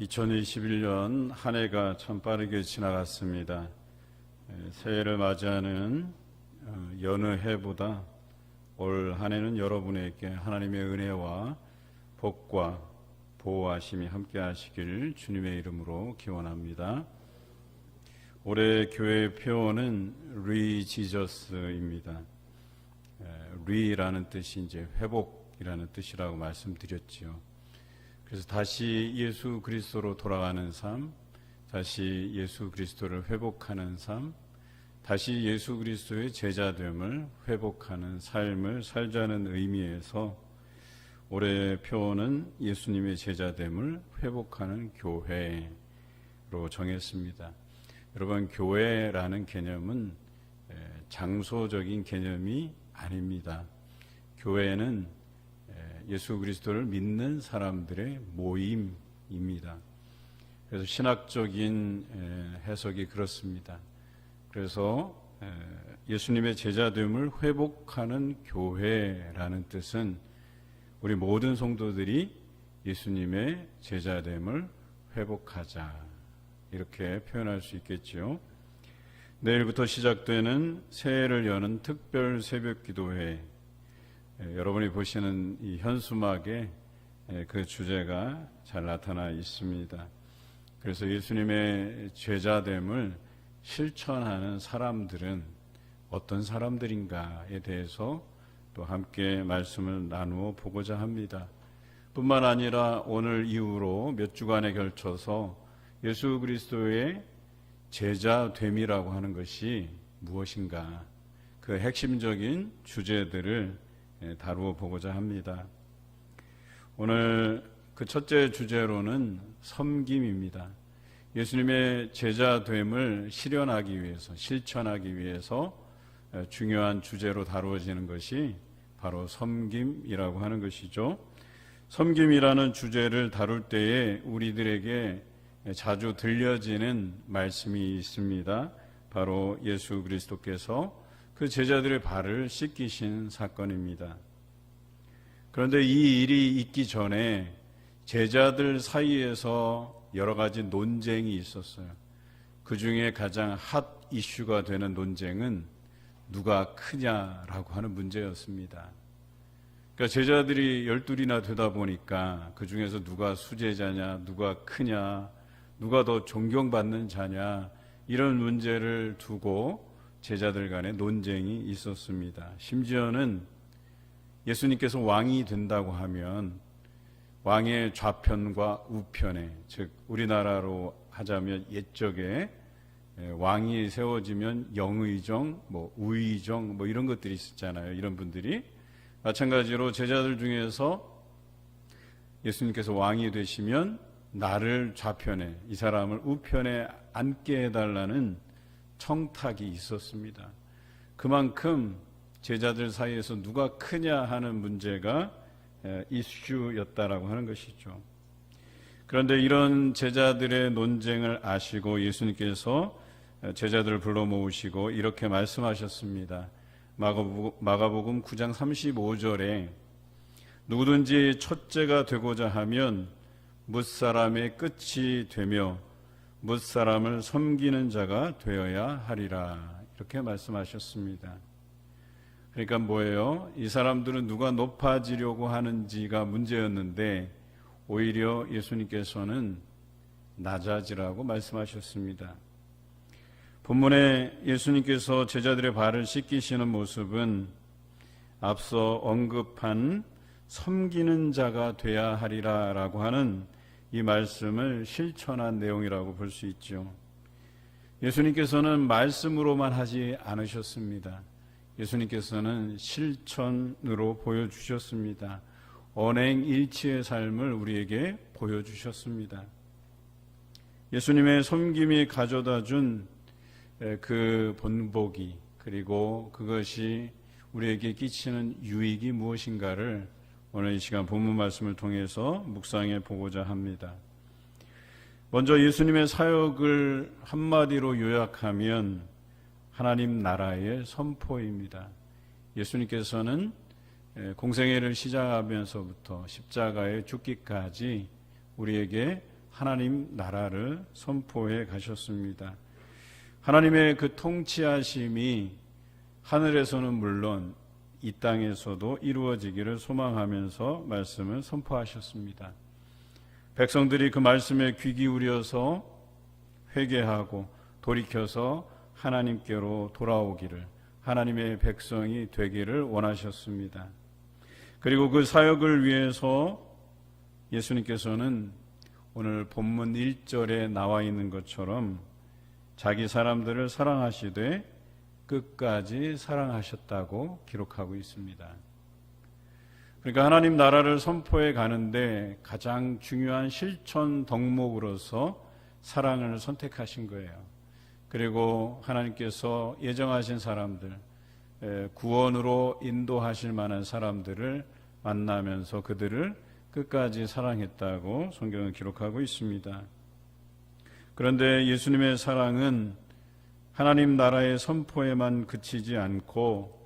2021년 한 해가 참 빠르게 지나갔습니다. 새해를 맞이하는 여느 해보다 올 한 해는 여러분에게 하나님의 은혜와 복과 보호하심이 함께 하시길 주님의 이름으로 기원합니다. 올해 교회의 표어는 리지저스입니다. 리라는 뜻이 이제 회복이라는 뜻이라고 말씀드렸지요. 그래서 다시 예수 그리스도로 돌아가는 삶, 다시 예수 그리스도를 회복하는 삶, 다시 예수 그리스도의 제자됨을 회복하는 삶을 살자는 의미에서 올해의 표어는 예수님의 제자됨을 회복하는 교회로 정했습니다. 여러분, 교회라는 개념은 장소적인 개념이 아닙니다. 교회는 예수 그리스도를 믿는 사람들의 모임입니다. 그래서 신학적인 해석이 그렇습니다. 그래서 예수님의 제자됨을 회복하는 교회라는 뜻은 우리 모든 성도들이 예수님의 제자됨을 회복하자, 이렇게 표현할 수 있겠죠. 내일부터 시작되는 새해를 여는 특별 새벽 기도회, 여러분이 보시는 이 현수막에 그 주제가 잘 나타나 있습니다. 그래서 예수님의 제자됨을 실천하는 사람들은 어떤 사람들인가에 대해서 또 함께 말씀을 나누어 보고자 합니다. 뿐만 아니라 오늘 이후로 몇 주간에 걸쳐서 예수 그리스도의 제자됨이라고 하는 것이 무엇인가, 그 핵심적인 주제들을 다루어 보고자 합니다. 오늘 그 첫째 주제로는 섬김입니다. 예수님의 제자됨을 실현하기 위해서, 실천하기 위해서 중요한 주제로 다루어지는 것이 바로 섬김이라고 하는 것이죠. 섬김이라는 주제를 다룰 때에 우리들에게 자주 들려지는 말씀이 있습니다. 바로 예수 그리스도께서 그 제자들의 발을 씻기신 사건입니다. 그런데 이 일이 있기 전에 제자들 사이에서 여러 가지 논쟁이 있었어요. 그 중에 가장 핫 이슈가 되는 논쟁은 누가 크냐라고 하는 문제였습니다. 그러니까 제자들이 12이나 되다 보니까 그 중에서 누가 수제자냐, 누가 크냐, 누가 더 존경받는 자냐, 이런 문제를 두고 제자들 간에 논쟁이 있었습니다. 심지어는 예수님께서 왕이 된다고 하면 왕의 좌편과 우편에, 즉 우리나라로 하자면 옛적에 왕이 세워지면 영의정, 우의정 이런 것들이 있었잖아요. 이런 분들이 마찬가지로 제자들 중에서 예수님께서 왕이 되시면 나를 좌편에, 이 사람을 우편에 앉게 해달라는 청탁이 있었습니다. 그만큼 제자들 사이에서 누가 크냐 하는 문제가 이슈였다라고 하는 것이죠. 그런데 이런 제자들의 논쟁을 아시고 예수님께서 제자들을 불러 모으시고 이렇게 말씀하셨습니다. 마가복음 9장 35절에 누구든지 첫째가 되고자 하면 뭇사람의 끝이 되며 뭇사람을 섬기는 자가 되어야 하리라, 이렇게 말씀하셨습니다. 그러니까 뭐예요? 이 사람들은 누가 높아지려고 하는지가 문제였는데 오히려 예수님께서는 낮아지라고 말씀하셨습니다. 본문에 예수님께서 제자들의 발을 씻기시는 모습은 앞서 언급한 섬기는 자가 되어야 하리라라고 하는 이 말씀을 실천한 내용이라고 볼 수 있죠. 예수님께서는 말씀으로만 하지 않으셨습니다. 예수님께서는 실천으로 보여주셨습니다. 언행일치의 삶을 우리에게 보여주셨습니다. 예수님의 섬김이 가져다 준 그 본보기, 그리고 그것이 우리에게 끼치는 유익이 무엇인가를 오늘 이 시간 본문 말씀을 통해서 묵상해 보고자 합니다. 먼저 예수님의 사역을 한마디로 요약하면 하나님 나라의 선포입니다. 예수님께서는 공생애를 시작하면서부터 십자가에 죽기까지 우리에게 하나님 나라를 선포해 가셨습니다. 하나님의 그 통치하심이 하늘에서는 물론 이 땅에서도 이루어지기를 소망하면서 말씀을 선포하셨습니다. 백성들이 그 말씀에 귀 기울여서 회개하고 돌이켜서 하나님께로 돌아오기를, 하나님의 백성이 되기를 원하셨습니다. 그리고 그 사역을 위해서 예수님께서는 오늘 본문 1절에 나와 있는 것처럼 자기 사람들을 사랑하시되 끝까지 사랑하셨다고 기록하고 있습니다. 그러니까 하나님 나라를 선포해 가는데 가장 중요한 실천 덕목으로서 사랑을 선택하신 거예요. 그리고 하나님께서 예정하신 사람들, 구원으로 인도하실 만한 사람들을 만나면서 그들을 끝까지 사랑했다고 성경은 기록하고 있습니다. 그런데 예수님의 사랑은 하나님 나라의 선포에만 그치지 않고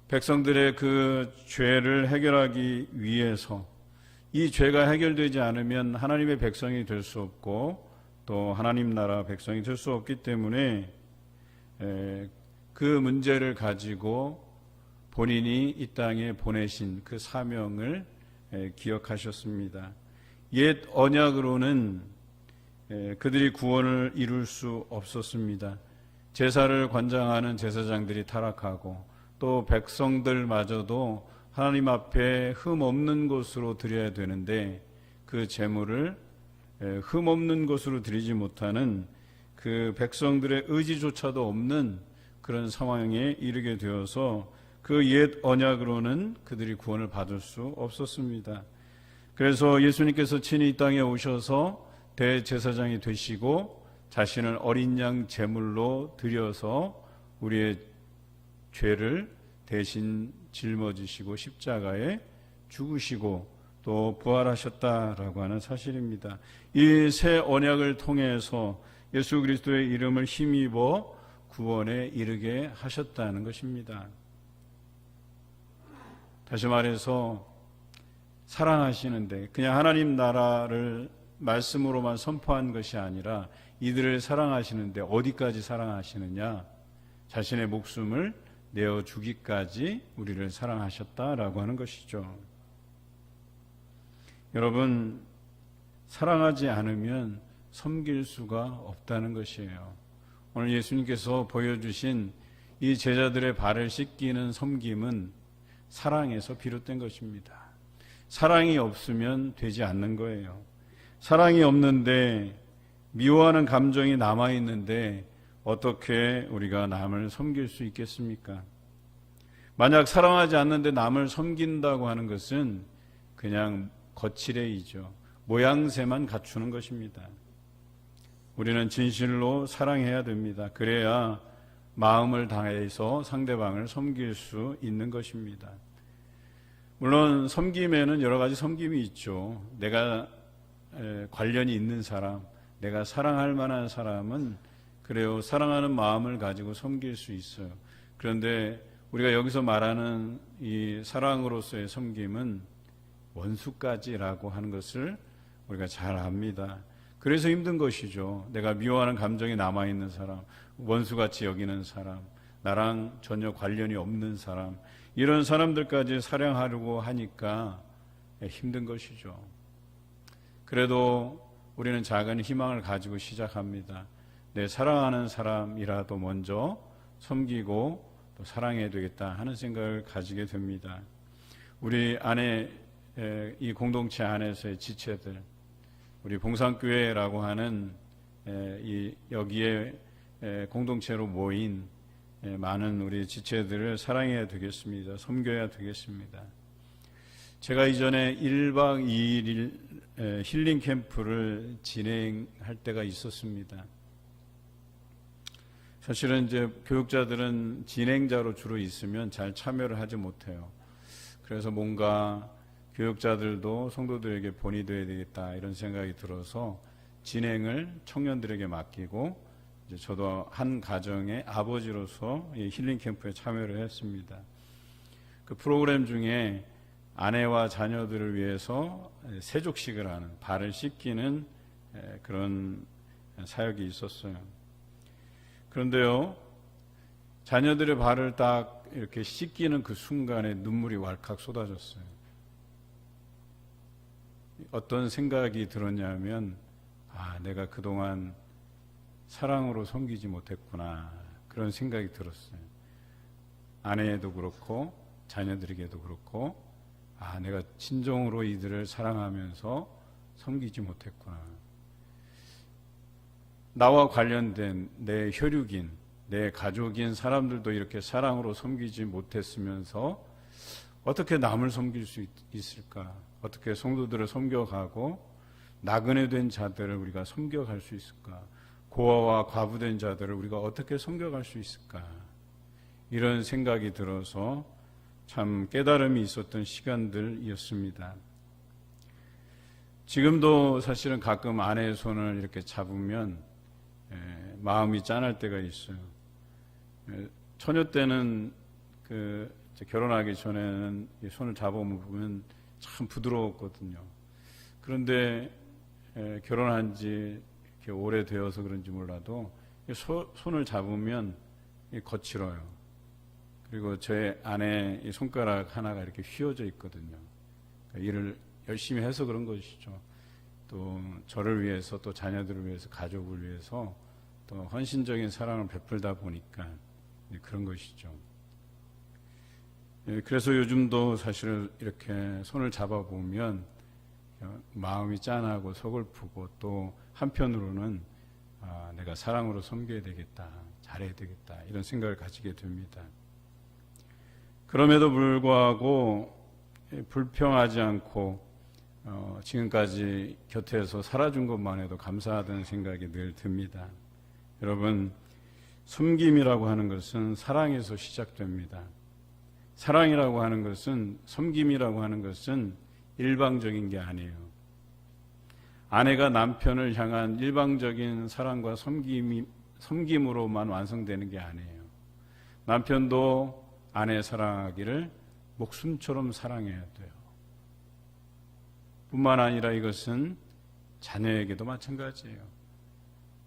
백성들의 그 죄를 해결하기 위해서, 이 죄가 해결되지 않으면 하나님의 백성이 될 수 없고 또 하나님 나라 백성이 될 수 없기 때문에 그 문제를 가지고 본인이 이 땅에 보내신 그 사명을 기억하셨습니다. 옛 언약으로는 그들이 구원을 이룰 수 없었습니다. 제사를 관장하는 제사장들이 타락하고 또 백성들마저도 하나님 앞에 흠 없는 것으로 드려야 되는데 그 제물을 흠 없는 것으로 드리지 못하는 그 백성들의 의지조차도 없는 그런 상황에 이르게 되어서 그 옛 언약으로는 그들이 구원을 받을 수 없었습니다. 그래서 예수님께서 친히 이 땅에 오셔서 대제사장이 되시고 자신을 어린 양 제물로 드려서 우리의 죄를 대신 짊어지시고 십자가에 죽으시고 또 부활하셨다라고 하는 사실입니다. 이 새 언약을 통해서 예수 그리스도의 이름을 힘입어 구원에 이르게 하셨다는 것입니다. 다시 말해서 사랑하시는데 그냥 하나님 나라를 말씀으로만 선포한 것이 아니라 이들을 사랑하시는데 어디까지 사랑하시느냐? 자신의 목숨을 내어주기까지 우리를 사랑하셨다라고 하는 것이죠. 여러분, 사랑하지 않으면 섬길 수가 없다는 것이에요. 오늘 예수님께서 보여주신 이 제자들의 발을 씻기는 섬김은 사랑에서 비롯된 것입니다. 사랑이 없으면 되지 않는 거예요. 사랑이 없는데 미워하는 감정이 남아있는데 어떻게 우리가 남을 섬길 수 있겠습니까? 만약 사랑하지 않는데 남을 섬긴다고 하는 것은 그냥 거칠애이죠. 모양새만 갖추는 것입니다. 우리는 진실로 사랑해야 됩니다. 그래야 마음을 다해서 상대방을 섬길 수 있는 것입니다. 물론 섬김에는 여러 가지 섬김이 있죠. 내가 관련이 있는 사람, 내가 사랑할 만한 사람은 그래요, 사랑하는 마음을 가지고 섬길 수 있어요. 그런데 우리가 여기서 말하는 이 사랑으로서의 섬김은 원수까지라고 하는 것을 우리가 잘 압니다. 그래서 힘든 것이죠. 내가 미워하는 감정이 남아있는 사람, 원수같이 여기는 사람, 나랑 전혀 관련이 없는 사람, 이런 사람들까지 사랑하려고 하니까 힘든 것이죠. 그래도 우리는 작은 희망을 가지고 시작합니다. 내 사랑하는 사람이라도 먼저 섬기고 또 사랑해야 되겠다 하는 생각을 가지게 됩니다. 우리 안에 이 공동체 안에서의 지체들, 우리 봉산교회라고 하는 여기에 공동체로 모인 많은 우리 지체들을 사랑해야 되겠습니다. 섬겨야 되겠습니다. 제가 이전에 1박 2일 힐링 캠프를 진행할 때가 있었습니다. 사실은 이제 교육자들은 진행자로 주로 있으면 잘 참여를 하지 못해요. 그래서 뭔가 교육자들도 성도들에게 본이 되어야 되겠다 이런 생각이 들어서 진행을 청년들에게 맡기고 이제 저도 한 가정의 아버지로서 이 힐링 캠프에 참여를 했습니다. 그 프로그램 중에 아내와 자녀들을 위해서 세족식을 하는, 발을 씻기는 그런 사역이 있었어요. 그런데요, 자녀들의 발을 딱 이렇게 씻기는 그 순간에 눈물이 왈칵 쏟아졌어요. 어떤 생각이 들었냐면, 내가 그동안 사랑으로 섬기지 못했구나, 그런 생각이 들었어요. 아내에도 그렇고 자녀들에게도 그렇고, 내가 진정으로 이들을 사랑하면서 섬기지 못했구나. 나와 관련된 내 혈육인, 내 가족인 사람들도 이렇게 사랑으로 섬기지 못했으면서 어떻게 남을 섬길 수 있을까? 어떻게 성도들을 섬겨가고 나그네 된 자들을 우리가 섬겨갈 수 있을까? 고아와 과부된 자들을 우리가 어떻게 섬겨갈 수 있을까? 이런 생각이 들어서 참 깨달음이 있었던 시간들이었습니다. 지금도 사실은 가끔 아내의 손을 이렇게 잡으면 마음이 짠할 때가 있어요. 처녀 때는 결혼하기 전에는 손을 잡아보면 참 부드러웠거든요. 그런데 결혼한 지 이렇게 오래되어서 그런지 몰라도 손을 잡으면 거칠어요. 그리고 제 안에 손가락 하나가 이렇게 휘어져 있거든요. 일을 열심히 해서 그런 것이죠. 또 저를 위해서, 또 자녀들을 위해서, 가족을 위해서 또 헌신적인 사랑을 베풀다 보니까 그런 것이죠. 그래서 요즘도 사실 이렇게 손을 잡아보면 마음이 짠하고 서글프고, 또 한편으로는 내가 사랑으로 섬겨야 되겠다, 잘해야 되겠다, 이런 생각을 가지게 됩니다. 그럼에도 불구하고 불평하지 않고 지금까지 곁에서 살아준 것만 해도 감사하다는 생각이 늘 듭니다. 여러분, 섬김이라고 하는 것은 사랑에서 시작됩니다. 사랑이라고 하는 것은, 섬김이라고 하는 것은 일방적인 게 아니에요. 아내가 남편을 향한 일방적인 사랑과 섬김으로만 완성되는 게 아니에요. 남편도 아내 사랑하기를 목숨처럼 사랑해야 돼요. 뿐만 아니라 이것은 자녀에게도 마찬가지예요.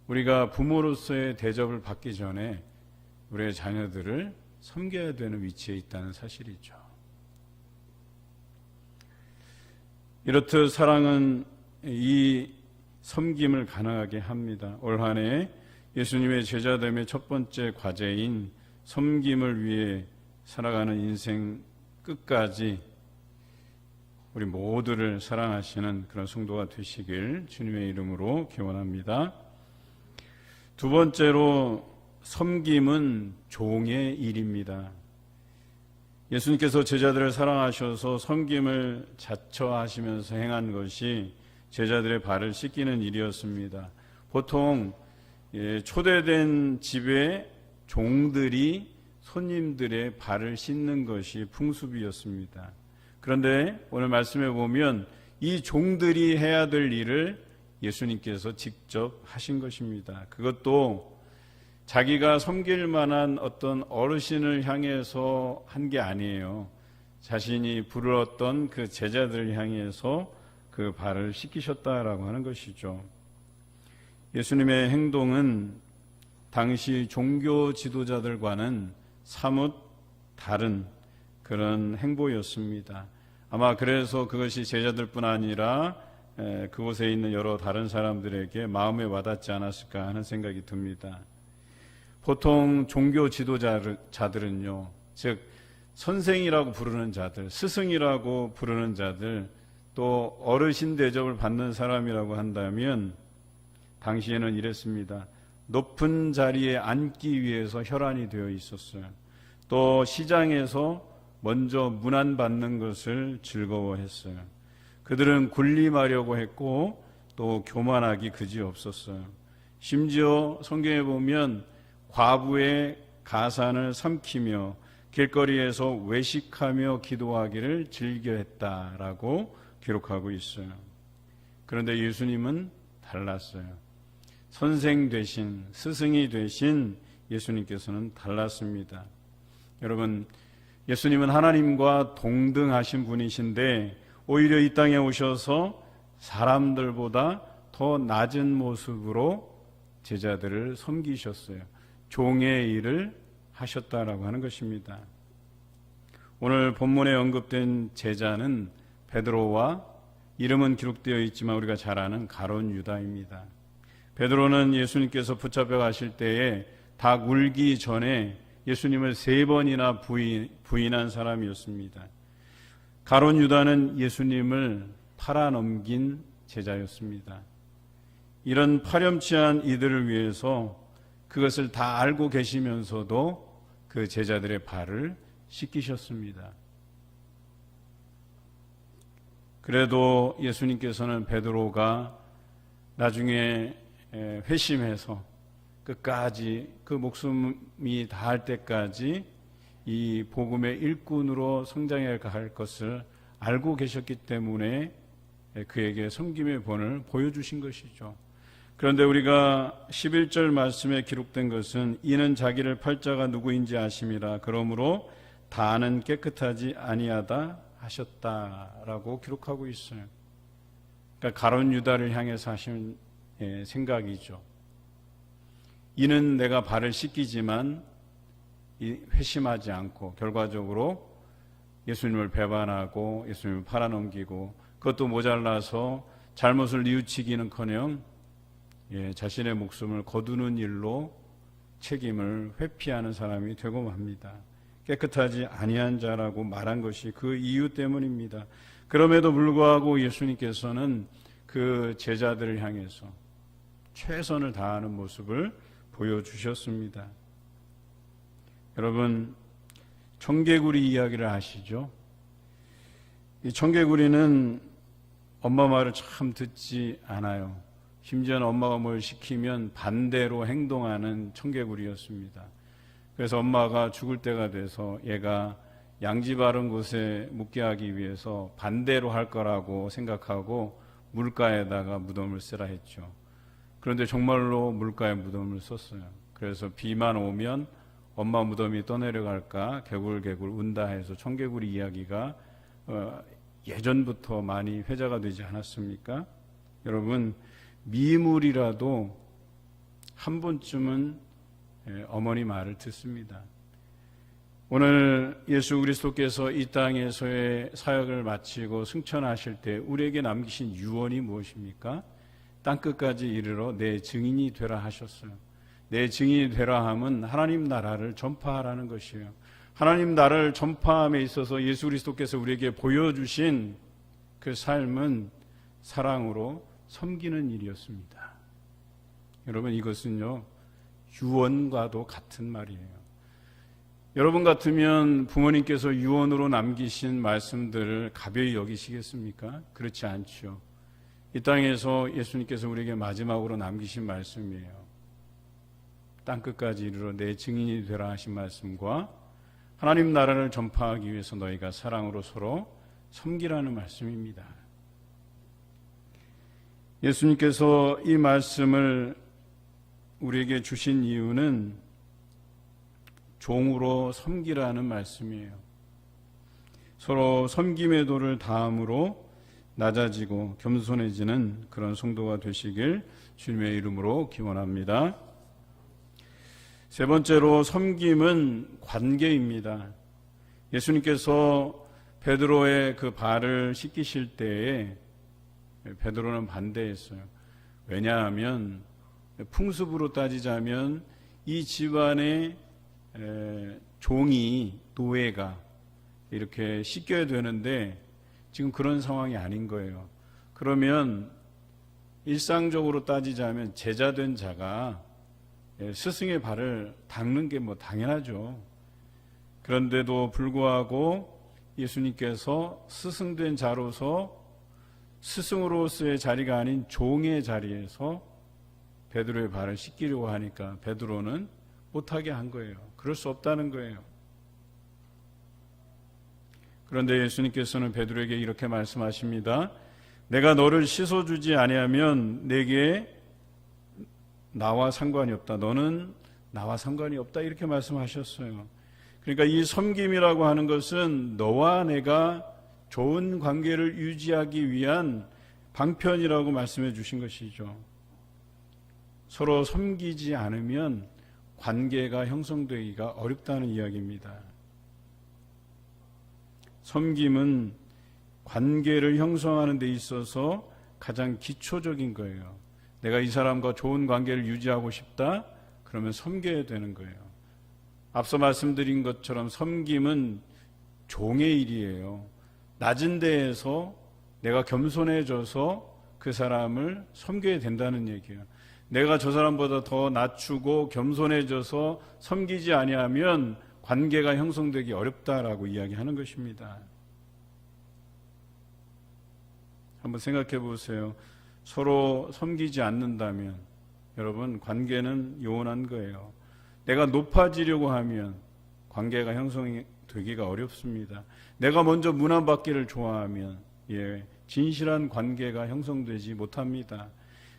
우리가 부모로서의 대접을 받기 전에 우리의 자녀들을 섬겨야 되는 위치에 있다는 사실이죠. 이렇듯 사랑은 이 섬김을 가능하게 합니다. 올 한 해 예수님의 제자됨의 첫 번째 과제인 섬김을 위해 살아가는 인생 끝까지 우리 모두를 사랑하시는 그런 성도가 되시길 주님의 이름으로 기원합니다. 두 번째로, 섬김은 종의 일입니다. 예수님께서 제자들을 사랑하셔서 섬김을 자처하시면서 행한 것이 제자들의 발을 씻기는 일이었습니다. 보통 초대된 집에 종들이 손님들의 발을 씻는 것이 풍습이었습니다. 그런데 오늘 말씀에 보면 이 종들이 해야 될 일을 예수님께서 직접 하신 것입니다. 그것도 자기가 섬길 만한 어떤 어르신을 향해서 한 게 아니에요. 자신이 부르렀던 그 제자들을 향해서 그 발을 씻기셨다라고 하는 것이죠. 예수님의 행동은 당시 종교 지도자들과는 사뭇 다른 그런 행보였습니다. 아마 그래서 그것이 제자들뿐 아니라 그곳에 있는 여러 다른 사람들에게 마음에 와닿지 않았을까 하는 생각이 듭니다. 보통 종교 지도자들은요, 즉 선생이라고 부르는 자들, 스승이라고 부르는 자들, 또 어르신 대접을 받는 사람이라고 한다면 당시에는 이랬습니다. 높은 자리에 앉기 위해서 혈안이 되어 있었어요. 또 시장에서 먼저 문안받는 것을 즐거워했어요. 그들은 군림하려고 했고 또 교만하기 그지없었어요. 심지어 성경에 보면 과부의 가산을 삼키며 길거리에서 외식하며 기도하기를 즐겨했다라고 기록하고 있어요. 그런데 예수님은 달랐어요. 선생 되신, 스승이 되신 예수님께서는 달랐습니다. 여러분, 예수님은 하나님과 동등하신 분이신데 오히려 이 땅에 오셔서 사람들보다 더 낮은 모습으로 제자들을 섬기셨어요. 종의 일을 하셨다라고 하는 것입니다. 오늘 본문에 언급된 제자는 베드로와 이름은 기록되어 있지만 우리가 잘 아는 가룟 유다입니다. 베드로는 예수님께서 붙잡혀 가실 때에 닭 울기 전에 예수님을 3번이나 부인한 사람이었습니다. 가룟 유다는 예수님을 팔아넘긴 제자였습니다. 이런 파렴치한 이들을 위해서 그것을 다 알고 계시면서도 그 제자들의 발을 씻기셨습니다. 그래도 예수님께서는 베드로가 나중에 회심해서 끝까지 그 목숨이 다할 때까지 이 복음의 일꾼으로 성장해 갈 것을 알고 계셨기 때문에 그에게 섬김의 본을 보여주신 것이죠. 그런데 우리가 11절 말씀에 기록된 것은 이는 자기를 팔자가 누구인지 아심이라 그러므로 다는 깨끗하지 아니하다 하셨다라고 기록하고 있어요. 그러니까 가룟 유다를 향해서 하신 생각이죠. 이는 내가 발을 씻기지만 회심하지 않고 결과적으로 예수님을 배반하고 예수님을 팔아넘기고 그것도 모자라서 잘못을 뉘우치기는커녕 자신의 목숨을 거두는 일로 책임을 회피하는 사람이 되고 맙니다. 깨끗하지 아니한 자라고 말한 것이 그 이유 때문입니다. 그럼에도 불구하고 예수님께서는 그 제자들을 향해서 최선을 다하는 모습을 보여주셨습니다. 여러분, 청개구리 이야기를 아시죠? 이 청개구리는 엄마 말을 참 듣지 않아요. 심지어는 엄마가 뭘 시키면 반대로 행동하는 청개구리였습니다. 그래서 엄마가 죽을 때가 돼서 얘가 양지 바른 곳에 묻게 하기 위해서 반대로 할 거라고 생각하고 물가에다가 무덤을 쓰라 했죠. 그런데 정말로 물가에 무덤을 썼어요. 그래서 비만 오면 엄마 무덤이 떠내려갈까 개굴개굴 운다 해서 청개구리 이야기가 예전부터 많이 회자가 되지 않았습니까? 여러분, 미물이라도 한 번쯤은 어머니 말을 듣습니다. 오늘 예수 그리스도께서 이 땅에서의 사역을 마치고 승천하실 때 우리에게 남기신 유언이 무엇입니까? 땅끝까지 이르러 내 증인이 되라 하셨어요. 내 증인이 되라 함은 하나님 나라를 전파하라는 것이에요. 하나님 나라를 전파함에 있어서 예수 그리스도께서 우리에게 보여주신 그 삶은 사랑으로 섬기는 일이었습니다. 여러분, 이것은요 유언과도 같은 말이에요. 여러분 같으면 부모님께서 유언으로 남기신 말씀들을 가벼이 여기시겠습니까? 그렇지 않죠. 이 땅에서 예수님께서 우리에게 마지막으로 남기신 말씀이에요. 땅끝까지 이르러 내 증인이 되라 하신 말씀과 하나님 나라를 전파하기 위해서 너희가 사랑으로 서로 섬기라는 말씀입니다. 예수님께서 이 말씀을 우리에게 주신 이유는 종으로 섬기라는 말씀이에요. 서로 섬김의 도를 다함으로 낮아지고 겸손해지는 그런 성도가 되시길 주님의 이름으로 기원합니다. 세 번째로 섬김은 관계입니다. 예수님께서 베드로의 그 발을 씻기실 때에 베드로는 반대했어요. 왜냐하면 풍습으로 따지자면 이 집안의 종이 노예가 이렇게 씻겨야 되는데 지금 그런 상황이 아닌 거예요. 그러면 일상적으로 따지자면 제자된 자가 스승의 발을 닦는 게 뭐 당연하죠. 그런데도 불구하고 예수님께서 스승된 자로서 스승으로서의 자리가 아닌 종의 자리에서 베드로의 발을 씻기려고 하니까 베드로는 못하게 한 거예요. 그럴 수 없다는 거예요. 그런데 예수님께서는 베드로에게 이렇게 말씀하십니다. 내가 너를 씻어주지 아니하면 내게 나와 상관이 없다. 너는 나와 상관이 없다. 이렇게 말씀하셨어요. 그러니까 이 섬김이라고 하는 것은 너와 내가 좋은 관계를 유지하기 위한 방편이라고 말씀해 주신 것이죠. 서로 섬기지 않으면 관계가 형성되기가 어렵다는 이야기입니다. 섬김은 관계를 형성하는 데 있어서 가장 기초적인 거예요. 내가 이 사람과 좋은 관계를 유지하고 싶다? 그러면 섬겨야 되는 거예요. 앞서 말씀드린 것처럼 섬김은 종의 일이에요. 낮은 데에서 내가 겸손해져서 그 사람을 섬겨야 된다는 얘기예요. 내가 저 사람보다 더 낮추고 겸손해져서 섬기지 아니하면 관계가 형성되기 어렵다라고 이야기하는 것입니다. 한번 생각해 보세요. 서로 섬기지 않는다면 여러분 관계는 요원한 거예요. 내가 높아지려고 하면 관계가 형성되기가 어렵습니다. 내가 먼저 문안받기를 좋아하면 진실한 관계가 형성되지 못합니다.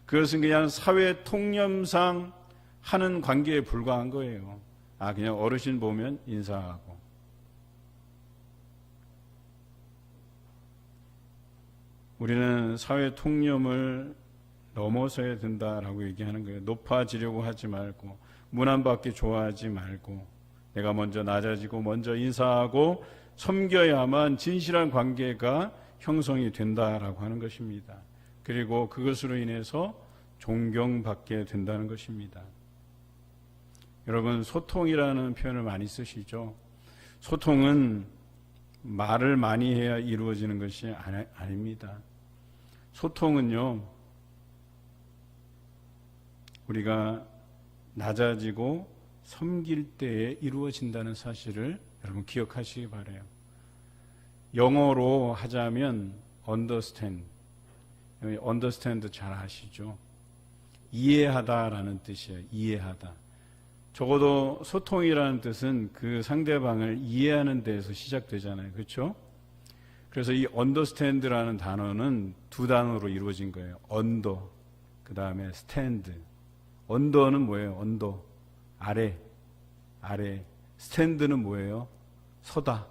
그것은 그냥 사회 통념상 하는 관계에 불과한 거예요. 그냥 어르신 보면 인사하고. 우리는 사회 통념을 넘어서야 된다라고 얘기하는 거예요. 높아지려고 하지 말고, 문안받기 좋아하지 말고, 내가 먼저 낮아지고 먼저 인사하고 섬겨야만 진실한 관계가 형성이 된다라고 하는 것입니다. 그리고 그것으로 인해서 존경받게 된다는 것입니다. 여러분, 소통이라는 표현을 많이 쓰시죠. 소통은 말을 많이 해야 이루어지는 것이 아닙니다. 소통은요, 우리가 낮아지고 섬길 때에 이루어진다는 사실을 여러분 기억하시기 바라요. 영어로 하자면 understand, understand 잘 아시죠? 이해하다라는 뜻이에요. 이해하다. 적어도 소통이라는 뜻은 그 상대방을 이해하는 데에서 시작되잖아요. 그렇죠? 그래서 이 understand라는 단어는 두 단어로 이루어진 거예요. under, 그 다음에 stand. under는 뭐예요? under, 아래. stand는 뭐예요? 서다.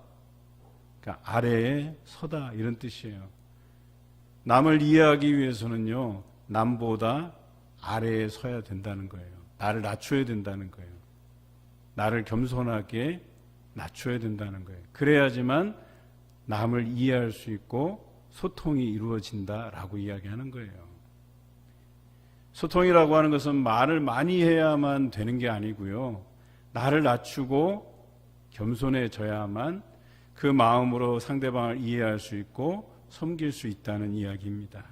그러니까 아래에 서다 이런 뜻이에요. 남을 이해하기 위해서는요, 남보다 아래에 서야 된다는 거예요. 나를 낮춰야 된다는 거예요. 나를 겸손하게 낮춰야 된다는 거예요. 그래야지만 남을 이해할 수 있고 소통이 이루어진다라고 이야기하는 거예요. 소통이라고 하는 것은 말을 많이 해야만 되는 게 아니고요. 나를 낮추고 겸손해져야만 그 마음으로 상대방을 이해할 수 있고 섬길 수 있다는 이야기입니다.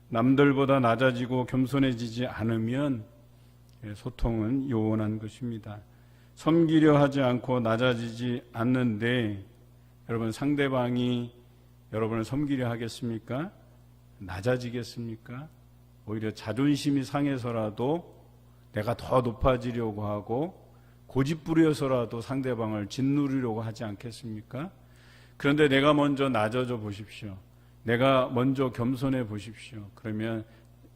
남들보다 낮아지고 겸손해지지 않으면 소통은 요원한 것입니다. 섬기려 하지 않고 낮아지지 않는데 여러분, 상대방이 여러분을 섬기려 하겠습니까? 낮아지겠습니까? 오히려 자존심이 상해서라도 내가 더 높아지려고 하고 고집부려서라도 상대방을 짓누르려고 하지 않겠습니까? 그런데 내가 먼저 낮아져 보십시오. 내가 먼저 겸손해 보십시오. 그러면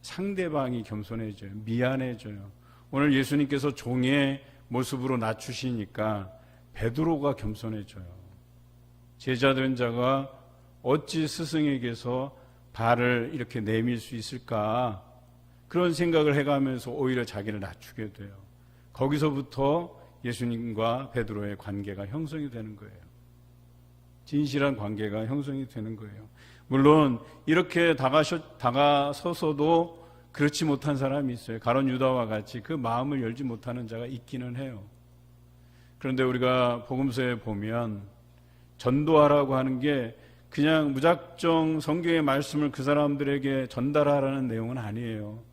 상대방이 겸손해져요. 미안해져요. 오늘 예수님께서 종의 모습으로 낮추시니까 베드로가 겸손해져요. 제자된 자가 어찌 스승에게서 발을 이렇게 내밀 수 있을까? 그런 생각을 해가면서 오히려 자기를 낮추게 돼요. 거기서부터 예수님과 베드로의 관계가 형성이 되는 거예요. 진실한 관계가 형성이 되는 거예요. 물론 이렇게 다가서서도 그렇지 못한 사람이 있어요. 가룟 유다와 같이 그 마음을 열지 못하는 자가 있기는 해요. 그런데 우리가 복음서에 보면 전도하라고 하는 게 그냥 무작정 성경의 말씀을 그 사람들에게 전달하라는 내용은 아니에요.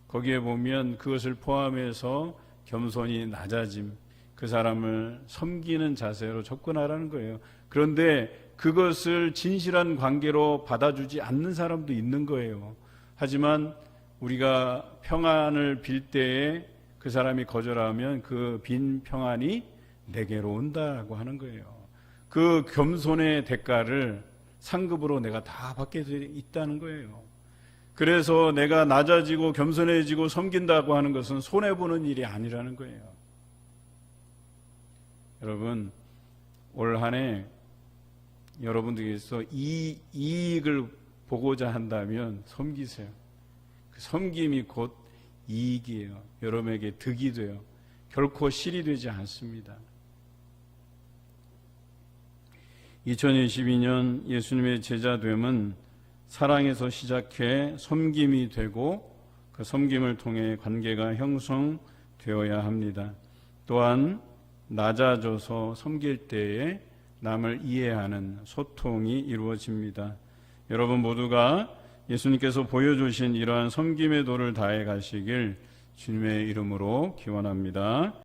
거기에 보면 그것을 포함해서 겸손히 낮아짐, 그 사람을 섬기는 자세로 접근하라는 거예요. 그런데 그것을 진실한 관계로 받아주지 않는 사람도 있는 거예요. 하지만 우리가 평안을 빌 때에 그 사람이 거절하면 그 빈 평안이 내게로 온다고 하는 거예요. 그 겸손의 대가를 상급으로 내가 다 받게 돼 있다는 거예요. 그래서 내가 낮아지고 겸손해지고 섬긴다고 하는 것은 손해보는 일이 아니라는 거예요. 여러분, 올 한 해 여러분들께서 이 이익을 보고자 한다면 섬기세요. 그 섬김이 곧 이익이에요. 여러분에게 득이 돼요. 결코 실이 되지 않습니다. 2022년 예수님의 제자됨은 사랑에서 시작해 섬김이 되고 그 섬김을 통해 관계가 형성되어야 합니다. 또한 낮아져서 섬길 때에 남을 이해하는 소통이 이루어집니다. 여러분 모두가 예수님께서 보여주신 이러한 섬김의 도를 다해 가시길 주님의 이름으로 기원합니다.